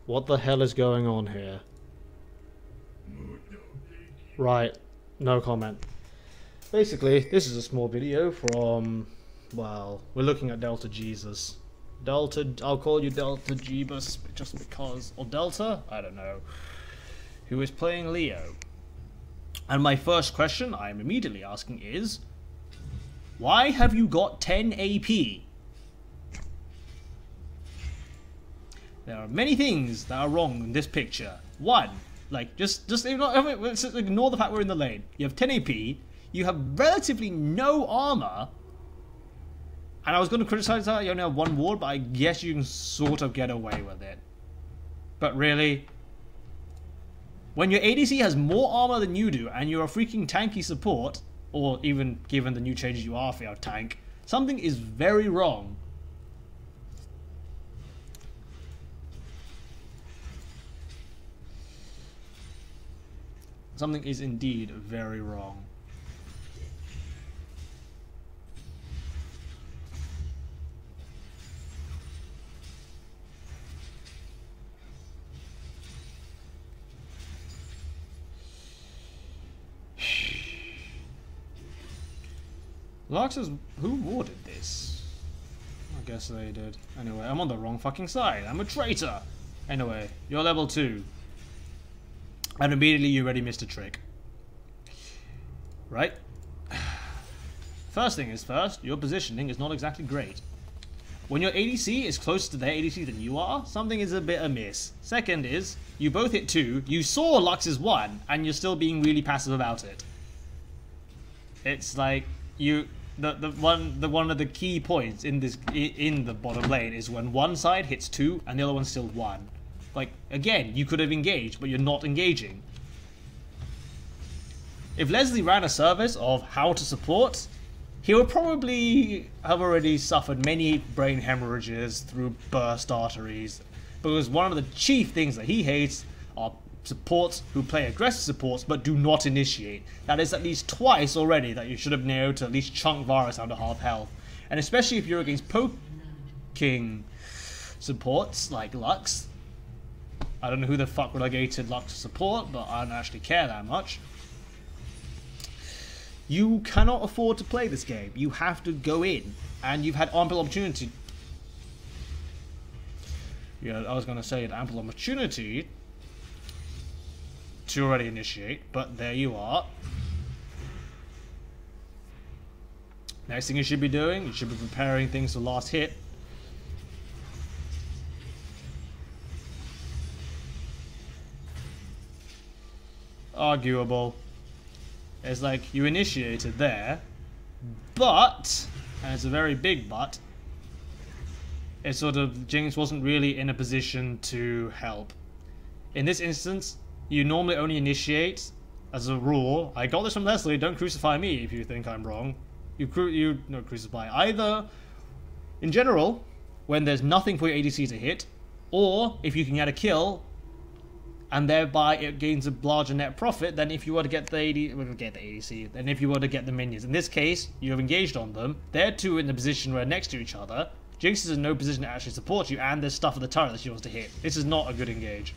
What the hell is going on here? Right, no comment. Basically, this is a small video from, well, we're looking at Delta Jesus. I'll call you Deltajebus just because, or Delta, I don't know, who is playing Leo. And my first question I'm immediately asking is, why have you got 10 AP? There are many things that are wrong in this picture. One, like, just ignore the fact we're in the lane. You have 10 AP, you have relatively no armor, and I was going to criticize that you only have one ward, but I guess you can sort of get away with it. But really, when your ADC has more armor than you do, and you're a freaking tanky support, or even given the new changes you are for your tank, something is very wrong. Something is indeed very wrong. Lux is... who warded this? I guess they did. Anyway, I'm on the wrong fucking side. I'm a traitor! Anyway, you're level 2. And immediately you already missed a trick. Right? First thing is first, your positioning is not exactly great. When your ADC is closer to their ADC than you are, something is a bit amiss. Second is, you both hit 2, you saw Lux's 1, and you're still being really passive about it. It's like, one of the key points in the bottom lane is when one side hits 2 and the other one's still 1. Like, again, you could have engaged, but you're not engaging. If Leslie ran a service of how to support, he would probably have already suffered many brain hemorrhages through burst arteries, because one of the chief things that he hates are supports who play aggressive supports but do not initiate. That is at least twice already that you should have known to at least chunk Varus down to half health. And especially if you're against poking supports like Lux. I don't know who the fuck relegated Lux to support, but I don't actually care that much. You cannot afford to play this game. You have to go in, and you've had ample opportunity. Yeah, I was going to say an ample opportunity to already initiate, but there you are. Next thing you should be doing, you should be preparing things for last hit. Arguable. It's like you initiated there, but, and it's a very big but, it's sort of Jinx wasn't really in a position to help. In this instance, you normally only initiate, as a rule. I got this from Leslie, don't crucify me if you think I'm wrong. You don't crucify either, in general, when there's nothing for your ADC to hit, or if you can get a kill, and thereby it gains a larger net profit than if you were to get the ADC, than if you were to get the minions. In this case, you have engaged on them. They're two in the position where next to each other. Jinx is in no position to actually support you, and there's stuff at the turret that she wants to hit. This is not a good engage.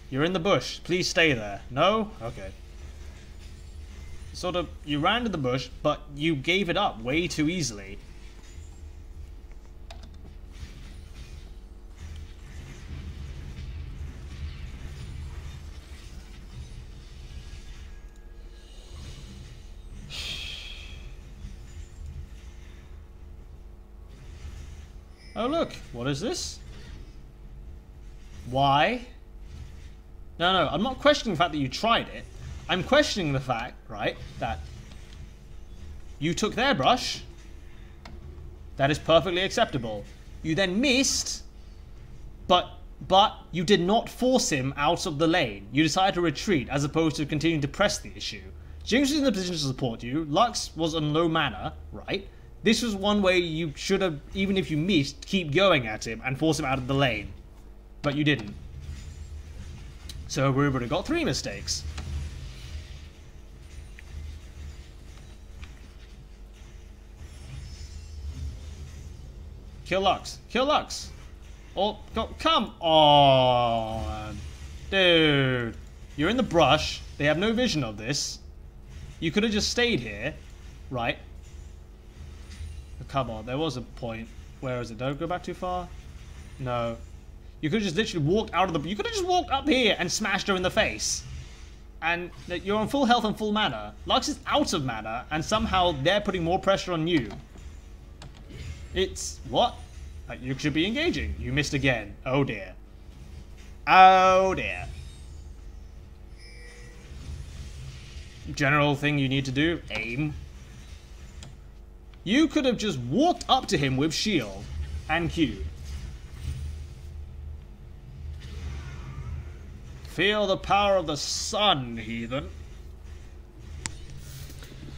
You're in the bush. Please stay there. No? Okay. Sort of, you ran to the bush, but you gave it up way too easily. Oh look, what is this? Why? No, I'm not questioning the fact that you tried it. I'm questioning the fact, right, that you took their brush. That is perfectly acceptable. You then missed, but you did not force him out of the lane. You decided to retreat as opposed to continuing to press the issue. Jinx was in the position to support you. Lux was on low mana, right? This was one way you should have, even if you missed, keep going at him and force him out of the lane. But you didn't. So we would have got 3 mistakes. Kill Lux. Kill Lux. Oh, go, come on. Dude. You're in the brush. They have no vision of this. You could have just stayed here. Right. Come on, there was a point. Where is it? Don't go back too far? No. You could have just literally walked out of the... You could have just walked up here and smashed her in the face. And you're on full health and full mana. Lux is out of mana, and somehow they're putting more pressure on you. It's... What? Like, you should be engaging. You missed again. Oh dear. Oh dear. General thing you need to do, aim. You could have just walked up to him with shield and Q. Feel the power of the sun, heathen.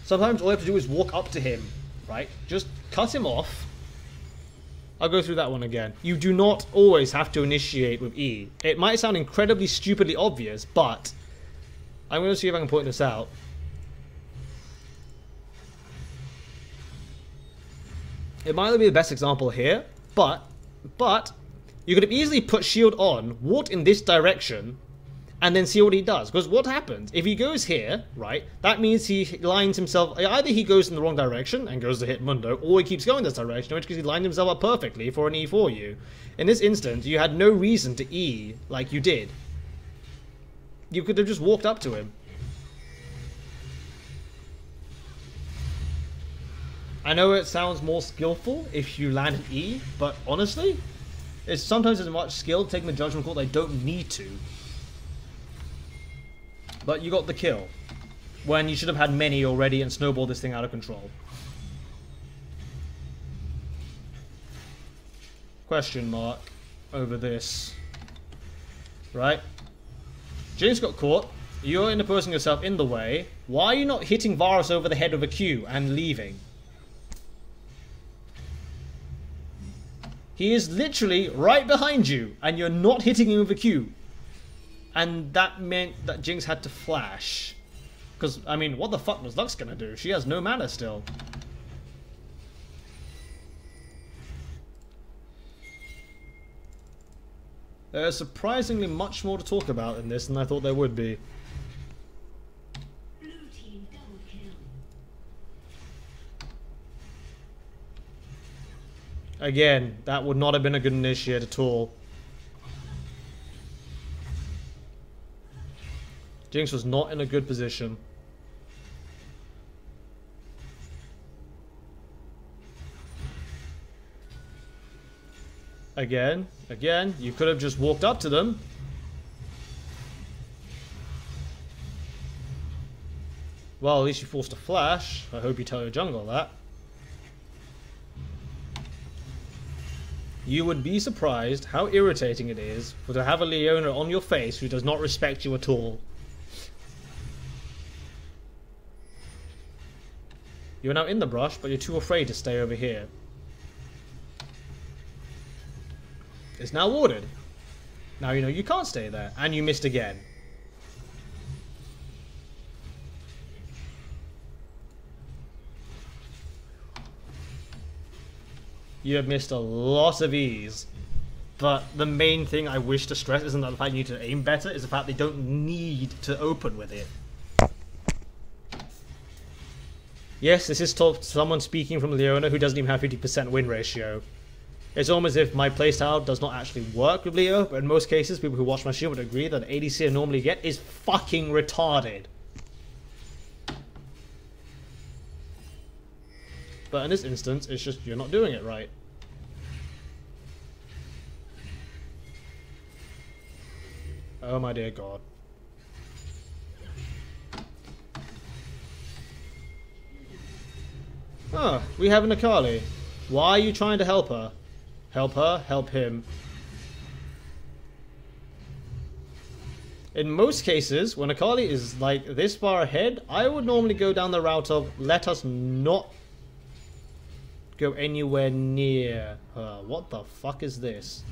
Sometimes all you have to do is walk up to him, right? Just cut him off. I'll go through that one again. You do not always have to initiate with E. It might sound incredibly stupidly obvious, but I'm going to see if I can point this out. It might not be the best example here, but you could have easily put shield on, walked in this direction, and then see what he does. Because what happens, if he goes here, right, that means he lines himself, either he goes in the wrong direction and goes to hit Mundo, or he keeps going this direction, in which case he lined himself up perfectly for an E for you. In this instance, you had no reason to E like you did. You could have just walked up to him. I know it sounds more skillful if you land an E, but honestly, it's sometimes as much skill taking the judgment call. They don't need to. But you got the kill when you should have had many already and snowballed this thing out of control. Question mark over this. Right? Jinx got caught. You're interposing yourself in the way. Why are you not hitting Varus over the head with a Q and leaving? He is literally right behind you, and you're not hitting him with a Q. And that meant that Jinx had to flash. Because, I mean, what the fuck was Lux gonna do? She has no mana still. There's surprisingly much more to talk about in this than I thought there would be. Again, that would not have been a good initiate at all. Jinx was not in a good position. Again, you could have just walked up to them. Well, at least you forced a flash. I hope you tell your jungle that. You would be surprised how irritating it is to have a Leona on your face who does not respect you at all. You're now in the brush, but you're too afraid to stay over here. It's now warded. Now you know you can't stay there, and you missed again. You have missed a lot of E's. But the main thing I wish to stress isn't that the fact you need to aim better, is the fact they don't need to open with it. Yes, this is someone speaking from Leona who doesn't even have 50% win ratio. It's almost as if my playstyle does not actually work with Leo, but in most cases, people who watch my stream would agree that the ADC I normally get is fucking retarded. But in this instance, it's just you're not doing it right. Oh my dear God. Ah, we have an Akali. Why are you trying to help her? Help her, help him. In most cases, when Akali is like this far ahead, I would normally go down the route of let us not go anywhere near her. What the fuck is this?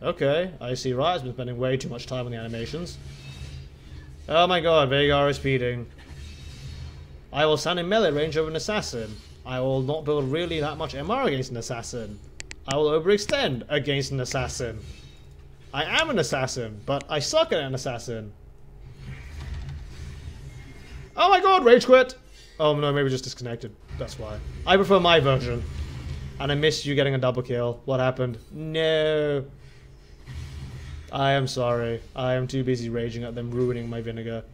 Okay, I see Riot's been spending way too much time on the animations. Oh my god, Veigar is feeding. I will stand in melee range over an assassin. I will not build really that much MR against an assassin. I will overextend against an assassin. I am an assassin, but I suck at an assassin. Oh my god, rage quit! Oh no, maybe just disconnected. That's why. I prefer my version. And I missed you getting a double kill. What happened? No. I am sorry. I am too busy raging at them ruining my vinegar.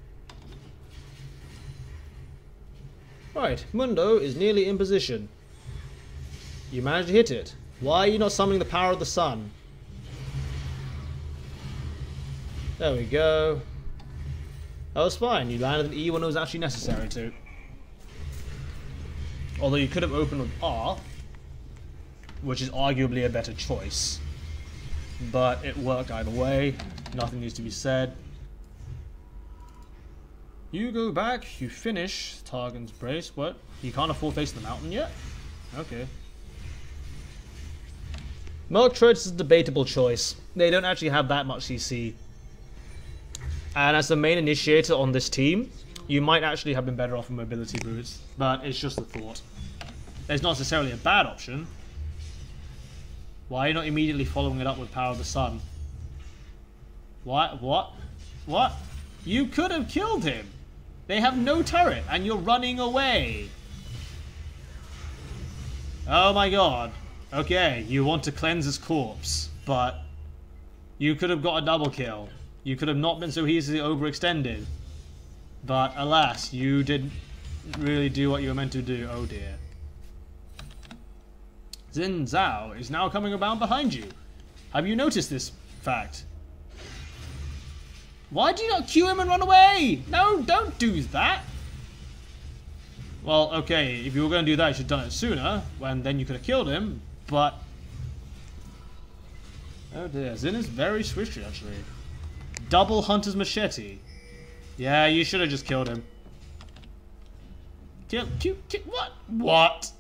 Right, Mundo is nearly in position. You managed to hit it. Why are you not summoning the power of the sun? There we go. That was fine. You landed an E when it was actually necessary to. Although you could have opened with R, which is arguably a better choice. But it worked either way. Nothing needs to be said. You go back, you finish Targon's Brace. What? You can't afford face the mountain yet? Okay. Milk Treads is a debatable choice. They don't actually have that much CC. And as the main initiator on this team, you might actually have been better off with mobility boots. But it's just a thought. It's not necessarily a bad option. Why are you not immediately following it up with Power of the Sun? What? What? What? You could have killed him! They have no turret, and you're running away! Oh my god. Okay, you want to cleanse his corpse, but you could have got a double kill. You could have not been so easily overextended. But alas, you didn't really do what you were meant to do. Oh dear. Xin Zhao is now coming around behind you. Have you noticed this fact? Why do you not cue him and run away? No, don't do that. Well, okay, if you were going to do that, you should have done it sooner, when then you could have killed him, but... Oh dear, Xin is very swishy, actually. Double Hunter's Machete. Yeah, you should have just killed him. Kill, what? What?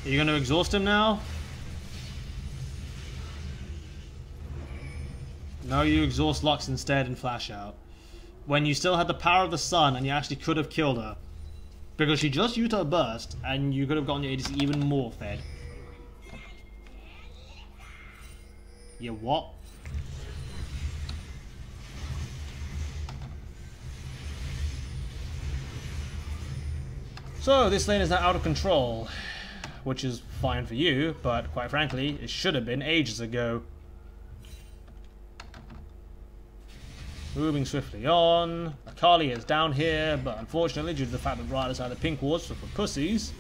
Are you going to exhaust him now? No, you exhaust Lux instead and flash out. When you still had the power of the sun and you actually could have killed her. Because she just used her burst and you could have gotten your ADC even more fed. Yeah, what? So, this lane is now out of control. Which is fine for you, but quite frankly, it should have been ages ago. Moving swiftly on. Akali is down here, but unfortunately, due to the fact that Ryder's had the pink wards for pussies,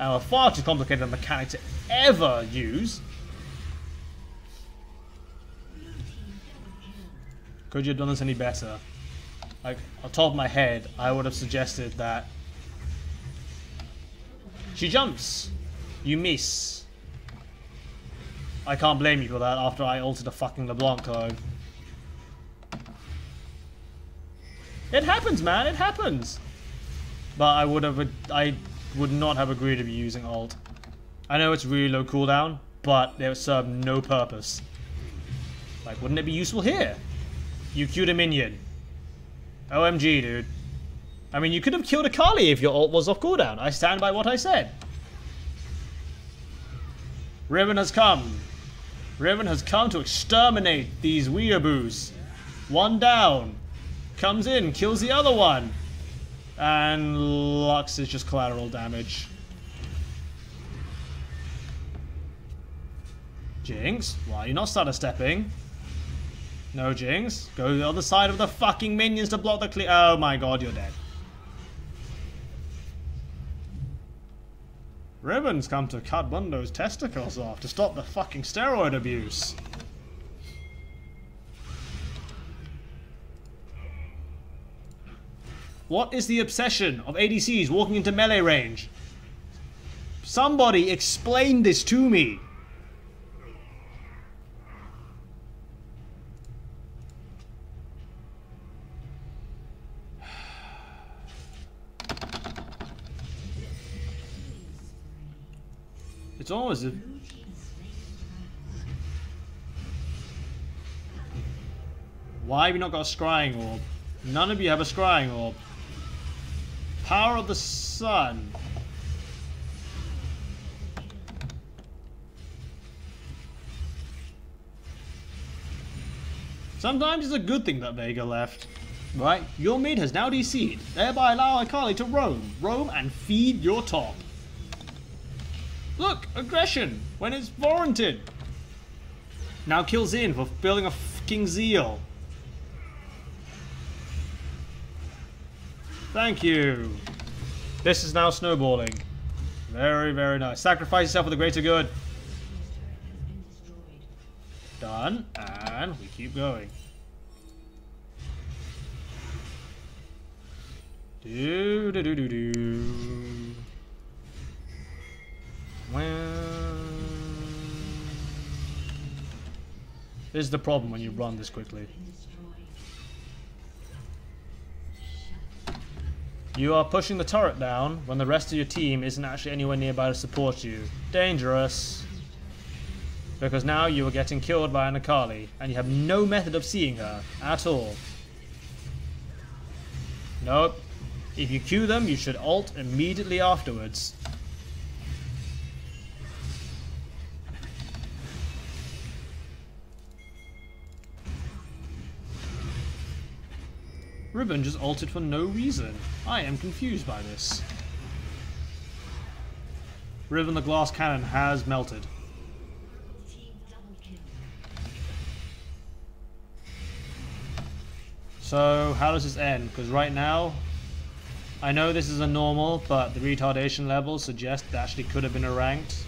and a far too complicated mechanic to ever use. Could you have done this any better? Like, on top of my head, I would have suggested that she jumps. You miss. I can't blame you for that after I altered a fucking LeBlanc code. It happens, man. It happens. But I would not have agreed to be using ult. I know it's really low cooldown, but they serve no purpose. Like, wouldn't it be useful here? You queued a minion. OMG, dude. I mean, you could have killed Akali if your ult was off cooldown. I stand by what I said. Riven has come. Riven has come to exterminate these weeaboos. One down. Comes in, kills the other one. And Lux is just collateral damage. Jinx, why are you not stutter stepping? No, Jinx. Go to the other side of the fucking minions to block the clear. Oh my god, you're dead. Riven's come to cut Mundo's testicles off to stop the fucking steroid abuse. What is the obsession of ADCs walking into melee range? Somebody explain this to me. It's almost as if... Why have you not got a scrying orb? None of you have a scrying orb. Power of the sun. Sometimes it's a good thing that Vega left. Right? Your mid has now DC'd, thereby allowing Akali to roam. Roam and feed your top. Look! Aggression! When it's warranted! Now kill Xin for building a fucking zeal. Thank you. This is now snowballing. Very, very nice. Sacrifice yourself for the greater good. Done. And we keep going. Do do do do do. Well, this is the problem when you run this quickly. You are pushing the turret down when the rest of your team isn't actually anywhere nearby to support you. Dangerous. Because now you are getting killed by an Akali, and you have no method of seeing her at all. Nope. If you Q them, you should ult immediately afterwards. Ribbon just ulted for no reason. I am confused by this. Ribbon, the glass cannon, has melted. So, how does this end? Because right now, I know this is a normal, but the retardation levels suggest it actually could have been a ranked.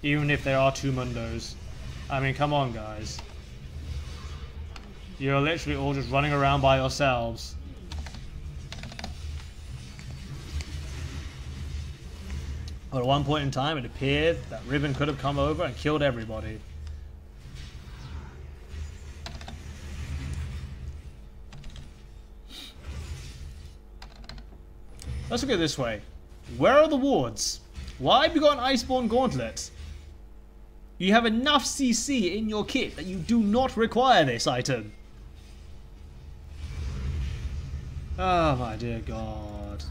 Even if there are two mundos. I mean, come on, guys. You're literally all just running around by yourselves. But at one point in time, it appeared that Ribbon could have come over and killed everybody. Let's look at it this way. Where are the wards? Why have you got an Iceborne Gauntlet? You have enough CC in your kit that you do not require this item. Oh my dear god.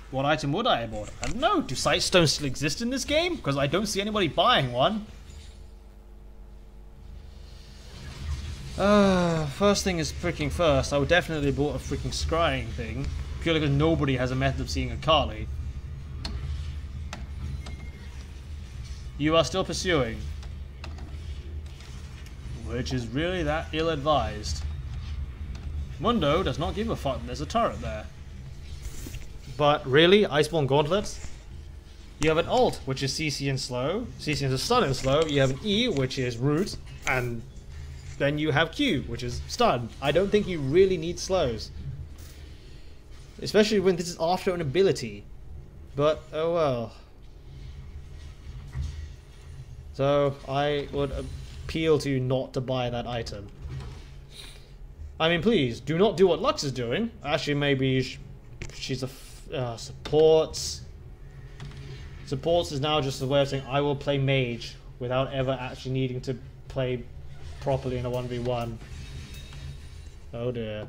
What item would I have bought? I don't know. Do Sightstones still exist in this game? Because I don't see anybody buying one. First thing is freaking first. I would definitely bought a freaking scrying thing. Purely because nobody has a method of seeing Akali. You are still pursuing. Which is really that ill-advised. Mundo does not give a fuck there's a turret there. But really, Iceborne Gauntlets? You have an ult, which is CC and slow. CC is stun and slow. You have an E, which is root. And then you have Q, which is stun. I don't think you really need slows. Especially when this is after an ability. But, oh well. So, I would appeal to you not to buy that item. I mean, please, do not do what Lux is doing. Actually, maybe she's a supports. Supports is now just a way of saying, I will play mage without ever actually needing to play properly in a 1v1. Oh dear.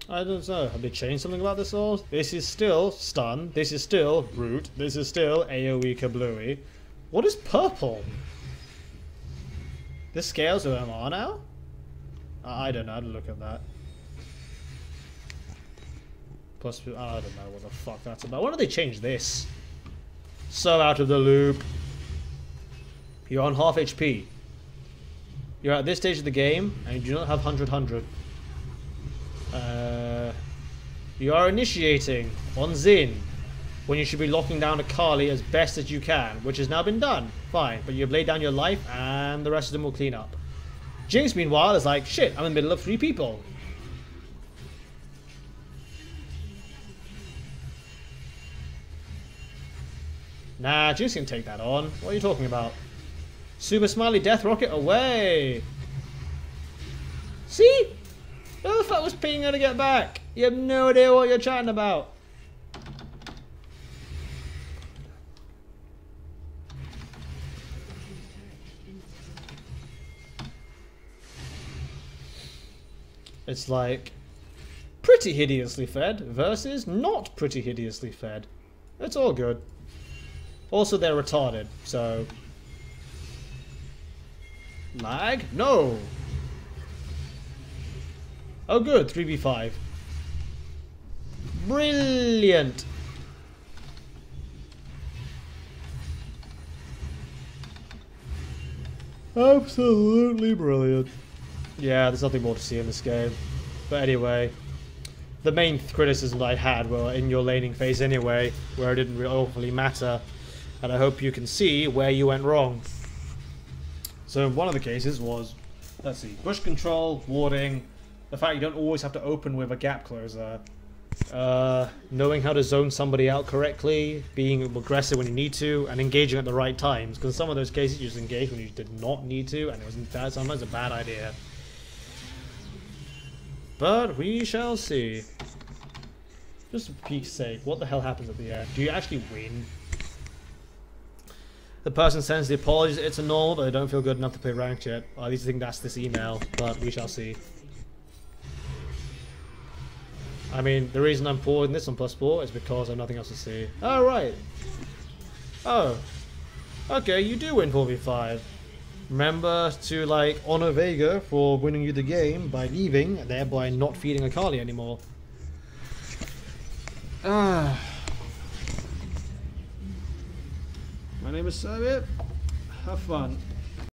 I don't know. Have they changed something about this all? This is still stun. This is still root. This is still AoE kablooey. What is purple? This scales with MR now? I don't know. I didn't look at that. Plus, I don't know what the fuck that's about. Why don't they change this? So out of the loop. You're on half HP. You're at this stage of the game, and you do not have 100-100. You are initiating on Xin when you should be locking down Akali as best as you can, which has now been done. Fine, but you've laid down your life and the rest of them will clean up. Jinx, meanwhile, is like, shit, I'm in the middle of 3 people. Nah, Jinx can take that on. What are you talking about? Super Smiley Death Rocket away! See? Who the fuck was pinging her to get back? You have no idea what you're chatting about. It's like pretty hideously fed versus not pretty hideously fed. It's all good. Also, they're retarded, so... Lag? No! Oh good, 3v5. Brilliant! Absolutely brilliant. Yeah, there's nothing more to see in this game. But anyway, the main criticism I had were in your laning phase anyway, where it didn't really awfully matter. And I hope you can see where you went wrong. So one of the cases was, let's see, bush control, warding, the fact you don't always have to open with a gap closer, knowing how to zone somebody out correctly, being aggressive when you need to, and engaging at the right times. Because some of those cases you just engaged when you did not need to, and it was sometimes a bad idea. But we shall see. Just for peace sake, what the hell happens at the end? Do you actually win? The person sends the apologies. It's a normal, but they don't feel good enough to play ranked yet. I at least think that's this email, but we shall see. I mean, the reason I'm forwarding this on +4 is because I have nothing else to see. Oh, right. Oh. Okay, you do win 4v5. Remember to, like, honor Vega for winning you the game by leaving, thereby not feeding Akali anymore. Ah. My name is Soviet. Have fun.